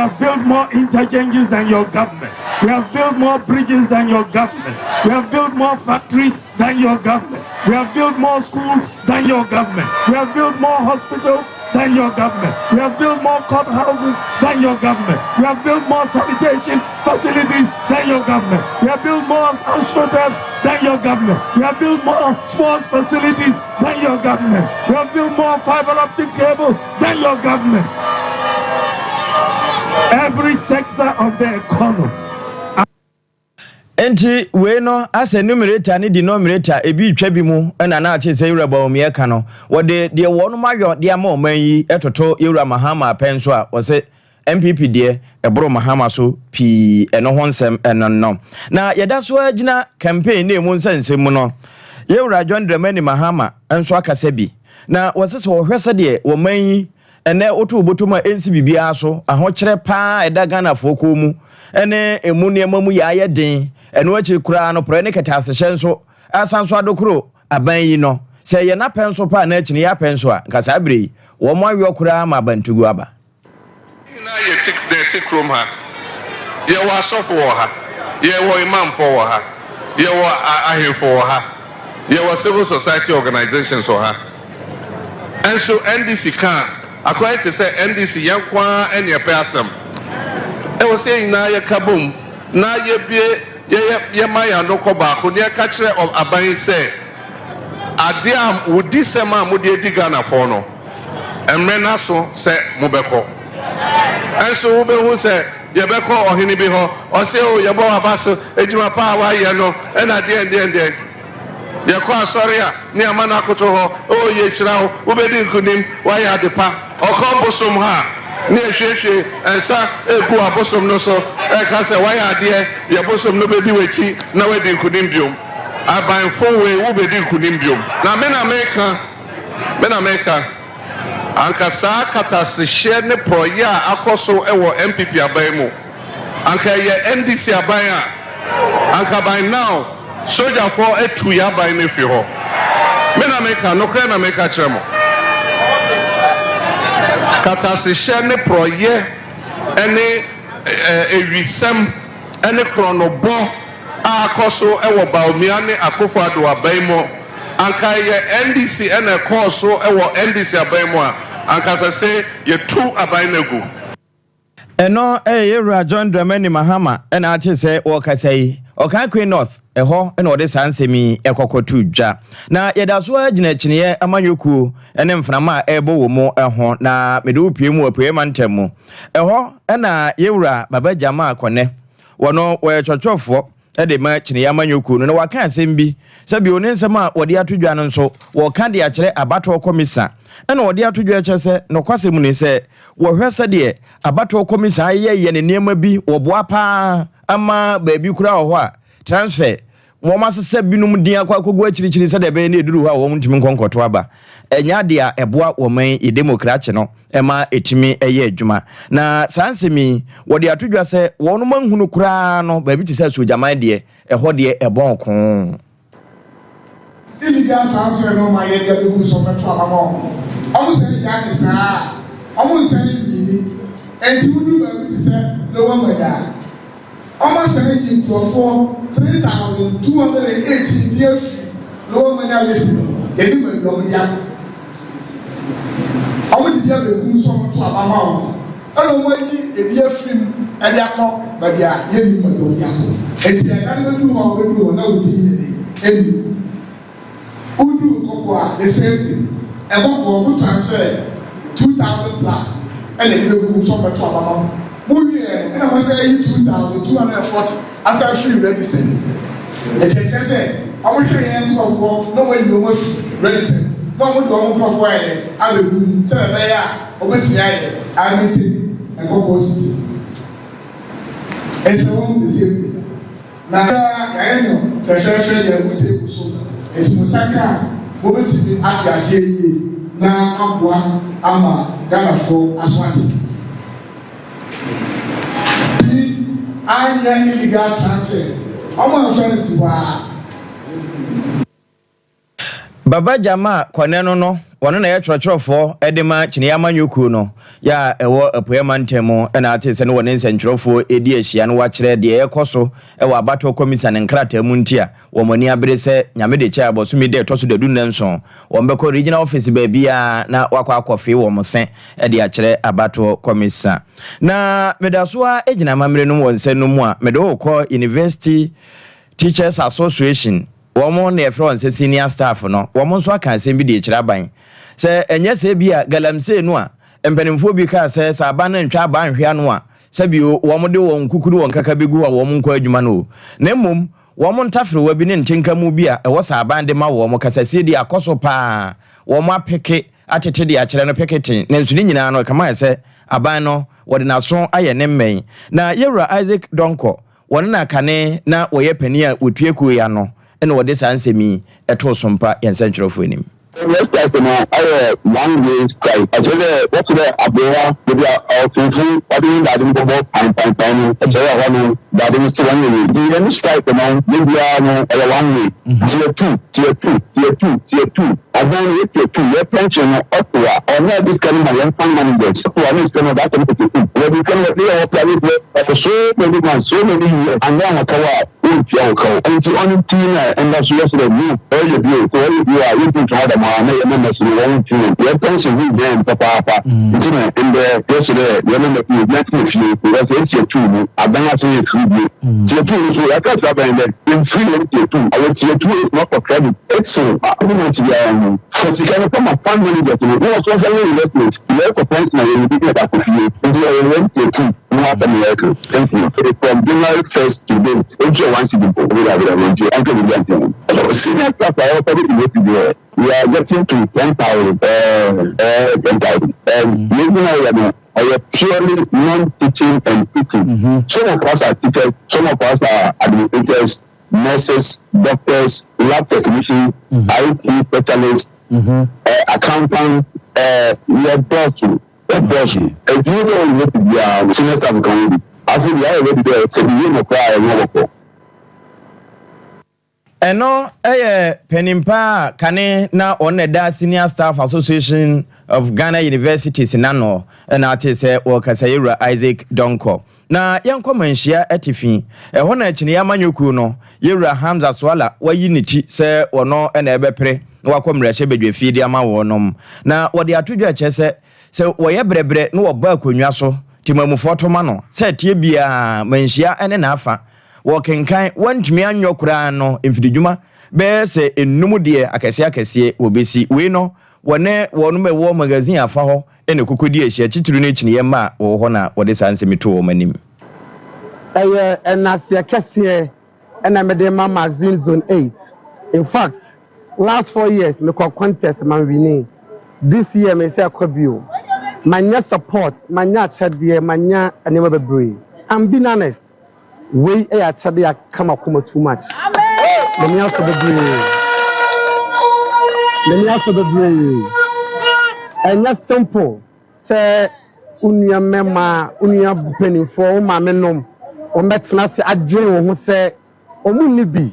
have built more interchanges than your government. We have built more bridges than your government. We have built more factories than your government. We have built more schools than your government. We have built more hospitals than your government. We have built more courthouses than your government. We have built more sanitation facilities than your government. We have built more astroturfs than your government. We have built more sports facilities than your government. We have built more fiber optic cable than your government. Every sector of the economy. Enti we no as a numerator ni denominator ebi twa bi mu na na ache se Yura Bawumia ka no wo de wonu mayo de ama oman yi etoto Yura Mahama penso a wo se MPP de ebro Mahama so pi eno ho nsem eno no na yeda so agina campaign na emu nsensem mu no Yura John Dramani Mahama enso akasa bi na wo se wo hwese de wo man yi ene otu obotuma ensi bibia so ahokyere pa eda Ghana foko mu ene emu ne mamu ya ayeden eno achi kura no pro ne ketase hyenso asanso adokuro aban yi no se ye na penso pa na achi ne ya penso a nkasa abre wo mo awe kura ma bantugu aba na ye tik room ha ye wa sofo ha ye wo imam for ha ye wo ahefo ha ye wo civil society organizations ha and so NDC can according to say NDC yankwa ene person e wo say na ye kabum na ye bie ye maya no ko ba ko ne ka kire of aban say ade am wodi sema mo de Ghana for no emrena so say mo beko enso wo be hu say ye beko ohini bi ho o say o ye bo abaso ejima pa wa ye no e na de ye ko asori a ne amana akoto ho o ye hira ho wo be di nkunim wa ya de pa o ko bosom ha ne hwehwe ensa egu abosom no so e ka se wa ya de ye bosom no be di wechi na we di nkunim biom aban fo we wo be di nkunim biom na me na meka anka sa kata se hye ne proya akoso e wo MPP aban mu anka ye NDC aban a anka by now soldier for etu ya aban ne fi ho me na meka no kra na meka kyeremo kata se hye ne proye ene ewisem ene kronobo akoso ewo Bawumia ne Akufo-Addo aban mu anka ye NDC ene koso ewo NDC aban mu a anka se ye tu aban negu eno Yura John Dramani Mahama ena ache se wo kasai okan Queen North eho ena ode sansemi ekokotu dwa na yedaso agina kyeneye amanyoku ene mframa ebo wo mu eho na medu pie mu apue mantemu eho ena Yura Baba Jama Kone wono we twotwofo ede ma kyeneye amanyoku no na waka asembi sabi oni nsema wode atodwa no nso wo kan de akere abato komisa ena wode atodwa ekese no kwasemu ne se wo hwese de abato komisa ye ne niema bi wo boa pa ama baabi kura ho a transfer wo masese binum din akwa kogu akirichiri se de be ne eduru ha wo ntimi nkonkoto aba enya de a eboa wo man e democracy no ema etimi eye adwuma na sansemi wode atodwa se wonu manhunu kura no baabi ti se sojaman de eho de ebon kon illegal transfer no ma ye de be so metro amamo omo se ya ni sa omo se ni enti wudu baabi ti se lower mada omo se yi for 3,280 years lower mada listen eni ma do dia omo di dia be so metro amamo elo mo yi ebi afrim e dia ko ba dia ye ni ma do dia ko enti ya kan do ho na odi ni eni udu kokwa the same thing e go go transfer 2,000 plus and e be so metro amamo movie and I was saying 2,240 as I should register. It says, I want to hear no way you must register. No one will go for it. I will tell there, over to I will take and go post. And so the same thing. Now, I know the treasure will take so. It's Musaka, over to the Asia. Now, I'm a Ghana for Aswati. Anya illegal transfer. Omo friends wa. Baba Jama Kone no wɔno na yɛtwerɛtwerɛfoɔ ɛde ma kyene amanyɔkuo no ya ɛwɔ apoema ntɛmu ɛna ate sɛ ne wɔne nsɛntwerɛfoɔ ɛdi ahyia no wakyerɛ deɛ ɛkɔ so ɛwɔ abato komisa ne nkrataa mu nti a wɔmani abere sɛ nyame de kyɛ abɔsome de ɛtɔ so dadu nanson wɔn bɛkɔ regional office baabia na wakɔ akɔfe wɔ mo se ɛde akyerɛ abato komisa na medasoa egyina mamre no wɔ nsɛ no mu a mede wokɔ University Teachers Association wɔn na ɛfrɛ wɔn sɛ senior staff no wɔn nso aka asɛm bi de kyerɛ aban sɛ ɛnyɛ sɛ bi a galamsey no a mpanimfoɔ bi ka sɛ sɛ aban no ntwa aban hwea no a sɛ bi wɔn de wɔn kukuru wɔn kaka begu a wɔn nkɔ adwuma no na mmom wɔn ntafrewa bi ne ntenka mu bi a ɛwɔ sɛ aban de ma wɔn kasasie de akɔso paa wɔn apeke atete de akyerɛ no pekete na nso ne nyinaa no kama sɛ aban no wɔde naso ayɛ ne mmɛn na yɛwura Isaac Donko wɔn na kane na wɔyɛ pani a wɔtue kuo ya no ɛna wɔde saa nsɛmi ɛto Sompa yɛnsɛntwerɛfoɔ anim. Yes, I have 1 way strike. I said, what's the Abora, with the Fufu, what do you that in the boat? I'm fine. I said, I that is still 1 way. The end strike among India, 1 way. Tier 2, tier 2, tier 2, tier 2. I don't need tier 2. Your pension or not this kind of young fund managers. So I need to know that. When you can let me off for so many months, so many years, and now I come out. And it's only team, and that's yesterday. You, all you do, all you are looking to have a man, and members of the wrong team. Your pension will be in Papa. It's in the yesterday, remember, you met me, because it's your 2. I've been asking you 3. Tier 2 is what I can't have in free tier 2. I would tier 2 is not for credit. It's so, I don't know to be for the kind of a fund manager to know what's only investment. You have a pension and you think about it. And you are in tier 2. North America. Thank you. From January 1st to then, once you do, we have a senior staff are already invested. We are getting to 10,000. 10,000. And maybe I are purely non-teaching and teaching. Some of us are teachers, some of us are administrators, nurses, doctors, lab technicians, IT specialists, accountants, we are bossy. If you don't need to be a senior staff community, I think we are already there to be in the choir and work. Eno penimpa kane na oneda Senior Staff Association of Ghana Universities nano na ate se Wakasayira Isaac Donko na yanko manhia atifi ho na akini amanyoku no Yewura Hamza Swala wayi niti se ono na ebepre na wakomrehye bedwefie di ama wonom na wode atodwa akyese se woye brebre na wo ba akonwa so timamufo toma no se tie bia manhia ene na afa wokenkan wantumi anyokura no mfidijuma be se enum de akese obesi we no wone mewo magazine afa ho ene kokodi ahia tituru no akini ye ma wo ho na wode sansemi to wo manim enasia kese ena mede ma magazine zone 8 in fact last 4 years me contest man winning this year me say akobio manya support manya chade manya anema bebre I'm being honest we chade akama too much let me also the brain and that's simple say unia mema unia penny for ma menom o metna se adwen wo ho se o mu ni bi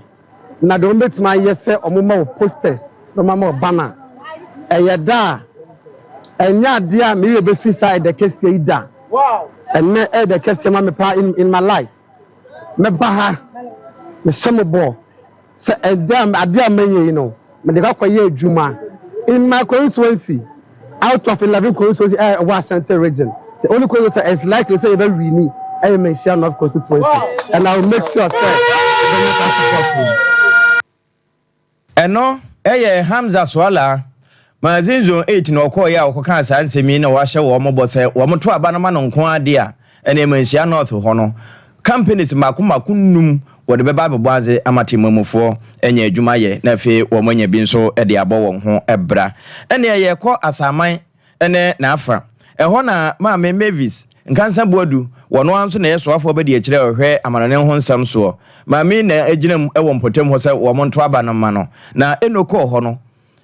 na do metma yese o mo ma posters no ma banner yeda enya de a me ye be fi side the case ida wow and me the case ma me pa in my life me ba ha me sembo se edam ade amanye you know me de kwa ye adwuma in my constituency out of 11 constituency Washington region the only constituency is likely to say very really I mention of constituency and I will make sure eno Hamza Swala magazine zone 8 na okoya ya okoka asansemi na wahye wo mo bose wo mo to aba no ma no nko ade a ene manhia north ho no companies makunum wode beba beboaze amatemamufo enya adwuma ye na fe wo manya bi nso e de abo won ho ebra ene ye kɔ asaman ene na afa ɛhɔ na maame Mavis nkansa boadu wono anso na yesoafo ba de akire ohwe amanone ho nsam so maame na aginam ɛwɔ mpotem ho sɛ wo mo nto aba no ma no na enoko hɔ no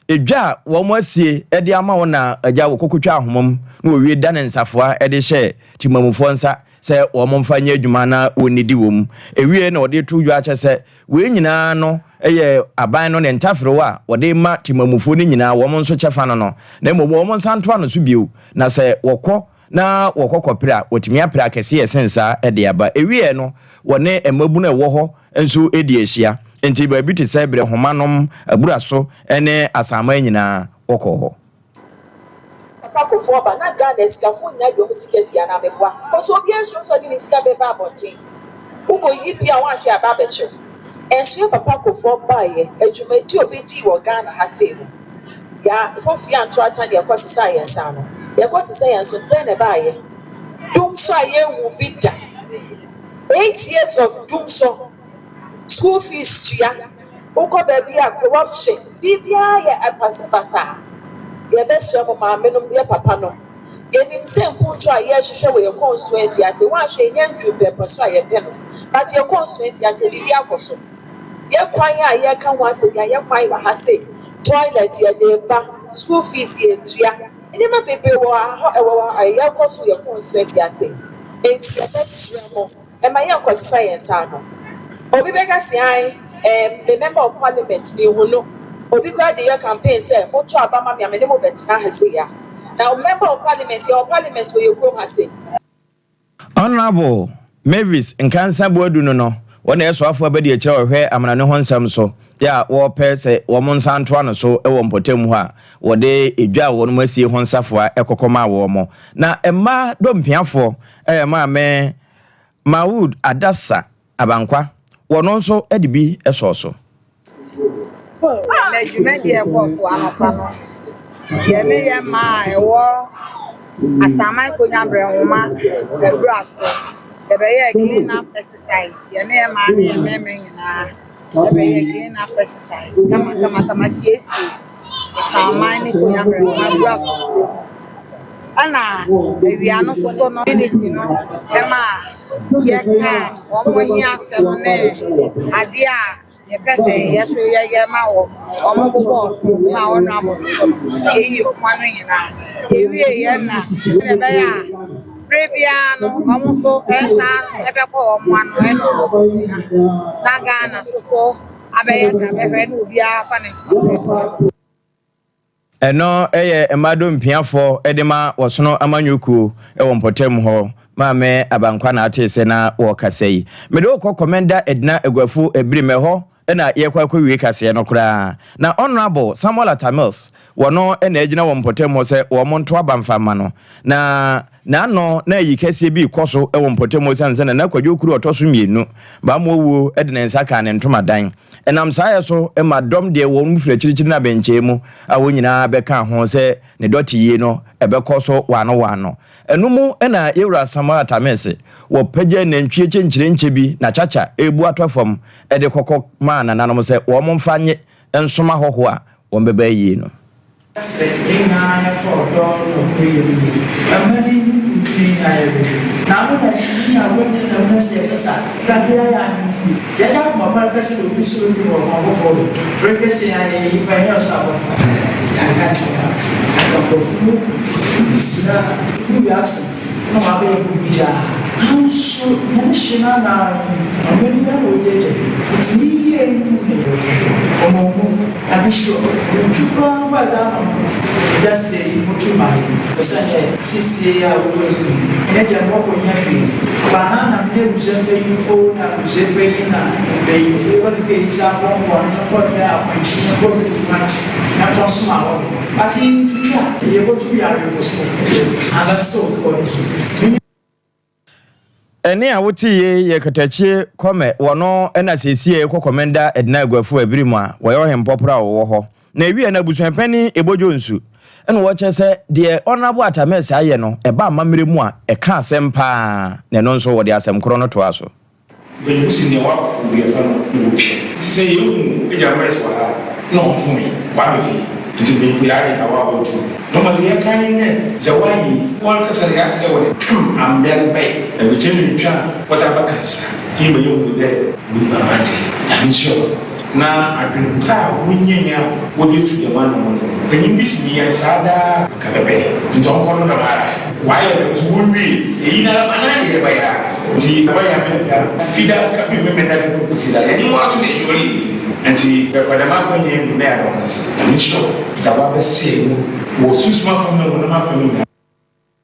edwa wo mo asie ede ama wo na agya wo kokotwa ahomam na owie da ne nsafoa ede hye timamufo nsa sɛ wɔn mfa nyɛ adwuma na wɔnnidi wɔm ewie na wɔde to dwa kyɛ sɛ wɔn nyinaa no ɛyɛ aban no ne ntafere a wɔde ma timamufoɔ no nyinaa wɔn nso kyɛfa no no na mmom wɔn nsa ntoa no so bio na sɛ wɔkɔ na wɔkɔkɔpere a wɔtumi apere akɛse ɛsensa ɛde aba ewie no wɔne mmabu no ɛwɔ hɔ nso ɛdi ahyia nti baabi te sɛ brɛ homanom abura so ɛne asama nyinaa wɔkɔ hɔ Pakofoɔ ba na Ghana sikafo nya dwom sikasia na meboa koso obi enso so de sika beba abɔnten ugo yi bia wanhwe aba bɛkyew enso yɛ pakofoɔ ba yɛ adwumadi obi di wɔ Ghana ha sei no ya fofi anto atan yɛ kɔsesa yɛ nsa no yɛ kɔsesa yɛ nso den na ba yɛ dum so ayɛ wu bi da 8 years of dum so school fees tua ukɔ baabi a corruption bibia yɛ apasapasa yɛbɛsrɛ mo maame nom yɛ papa no yɛnim sɛ mpunto a yɛhwehwɛ wɔ yɛ constituency ase woahwɛ yɛn ndwumpɛpɛ so a yɛpɛ no but yɛ constituency ase biribi akɔ so yɛ kwan a yɛka ho ase yɛ kwan wɔ ha se toilet yɛde ba school fees yɛtua nneɛma bebree wɔ hɔ ɛwɔ yɛkɔ so yɛ constituency ase enti yɛbɛsrɛ mo ɛma yɛnkɔsesa yɛn nsa no obi bɛka se the member of parliament ne hu no obi kwa de your campaign say moto abama me amene mo betina ha say ya now member of parliament your parliament where you come ha say Honorable Mavis nkansa boadu no wona eso afo abedi e kire ohwe amana ne ho nsam so ya wo pe se wo mo nsa ntoa no so e wo mpotem ho a wo de edwa wo no masie ho nsafo a ekokoma wo mo na emma dompiafo ma me Mawood Adasa Abankwa wono nso edi bi eso so na jumedi e ko fo anopa no ye ne ye ma e wo asama ko nyabre homa ebra so e be ye clean up exercise ye ne ye ma ne meme nyina e be ye clean up exercise kama siesi asama ne ko nyabre homa bra ana ewiano so no unity no e ma ye ka o mo nya se no ne ade a ye pese ye so ye ma wo o mo bo ma o na bo e yo kwanu nyina e wie ye na e be ya prebiano o mo so esa e be ko o mo anu e na Ghana so abeya ka be fe no bia fa ne eno emado mpiafo edema wosono amanyuku ewo mpotem ho maame Abankwa na atese na wo kasai mede wo komenda Edna Egwafu ebirime ho na yekwa wie kase no kura na Honorable Samuel Atamils wono na agina wo mpotem ho se wo monto abamfama no na no na yi kase bi koso ewo mpotem ho sanse na kwadwokuru otoso mienu ba mo wuo edena nsaka ne ntomadan enam saye so emadom de wo mfre chirichiri na benche mu a wonyina beka ho se ne dotiye no ebekoso wano enumu na yewura Samuel Atamils wo pagya nantwie chenkyire bi na chacha ebu atofam ede kokko ma na nanom se wo momfanye ensoma hoho a wo beba yi no now when I went in the message, ya ya mapara kasi do bisu do mo fofo rekese ya yi fa ya so abofo ya ka profu bisira ku ya se no ma be ku bija so na shina na ameni ya wo jeje ti ye ni omo abisho tukwa baza that's the mutumai osanye sisi ya uwezo ene ya mwako nyaki banana mne uzembe info na uzembe ina be info wali ke itsapo kwa kwa ya apachine kwa mutumai na transma wo ati ya yebo tu ya yo and that's so good ene a wotiye ye katachie kome wono na sesie komenda Edna Egwafu abirimu a wo yo hempopra wo ho na ewie na busuanpani ebojo nsu ene wo chese de Honorable Atamils aye no eba amamere mu a eka asempa na no nso wo de asem kro no to aso when you see the work we are going to say you ejamais wa no fun mi wa be nti be ku ya na wa otu no ma ye kan ne zawayi won ka sare ya tike woni am bel bay e be chemi twa was abakansa yi me yo de we ba mate I'm sure na adunka wunyenya wo yetu de ma no mo penyin bisi ya sada ka bebe nti onko no na mara why the one way in a banana by the way fida me that any more to the and see the Madame in the I'm sure that what the same was so smart from the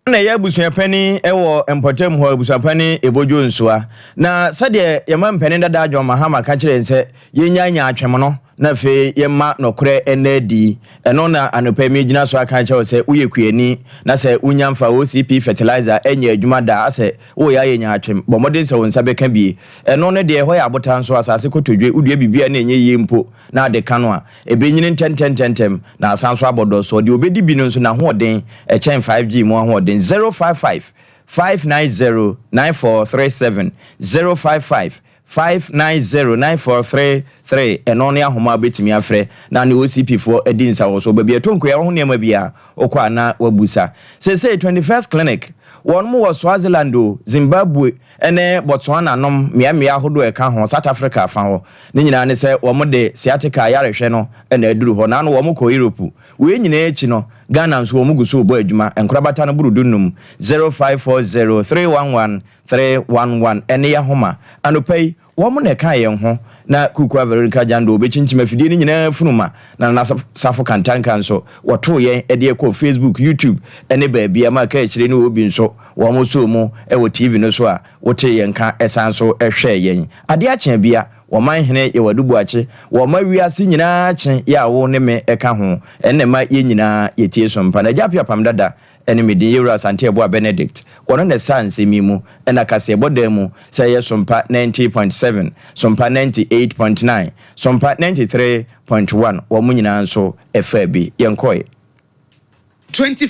na ya busuapani ewo empotem ho busuapani ebojo nsoa na sade yema mpani dada adwo mahama ka kire nse yenya atwem no na fe yema nokore enadi eno na anopa mi gina so aka kire se uyekuani na se unyamfa OCP fertilizer enya adwuma da ase wo ya yenya atwem bomodin se wonsa beka bi eno ne de ho ya abotan so asase kotodwe udua bibia na enye yempo na de kano a ebenyini tentem na asanso abodo so de obedi bi no nso na hoden echen 5G mo hoden 055 590 9437 055 5909433 eno ne ahoma betimi afre na ne OCP for edinsa wo so babia tonko ya ho ne ma bia okwa na wabusa say 21st clinic won mo was Swaziland Zimbabwe ene Botswana nom mia hodo e ka ho South Africa fa ho ne nyina ne se wo mo de sciatica yarehwe no ene aduru ho na no wo mo ko Europe we nyina echi no Ghana nso wo mo guso obo adwuma enkorabata no burudunum 0540311311 ene ya homa anopai wo mo ne ka ye ho na kuku America jando obechinchima fidie ni nyina funuma na safo kantanka nso woto ye ede ekọ Facebook YouTube ene baabia ma ka ekire ni obi nso wo mo so mu e wo TV no so a wote ye nka esanso ehwe yen ade achen bia wo man hene ye wadubu ache wo ma wiase nyina achen ya wo ne me eka ho ene ma ye nyina ye tie so mpa na japia pam dada ene me de Euro Asante Ebo Benedict wono ne sanse mi mu ena kase bodam mu say ye Sompa 90.7 Sompa 98.9 Sompa 93.1 wo mu nyina nso efa bi ye nkoye 20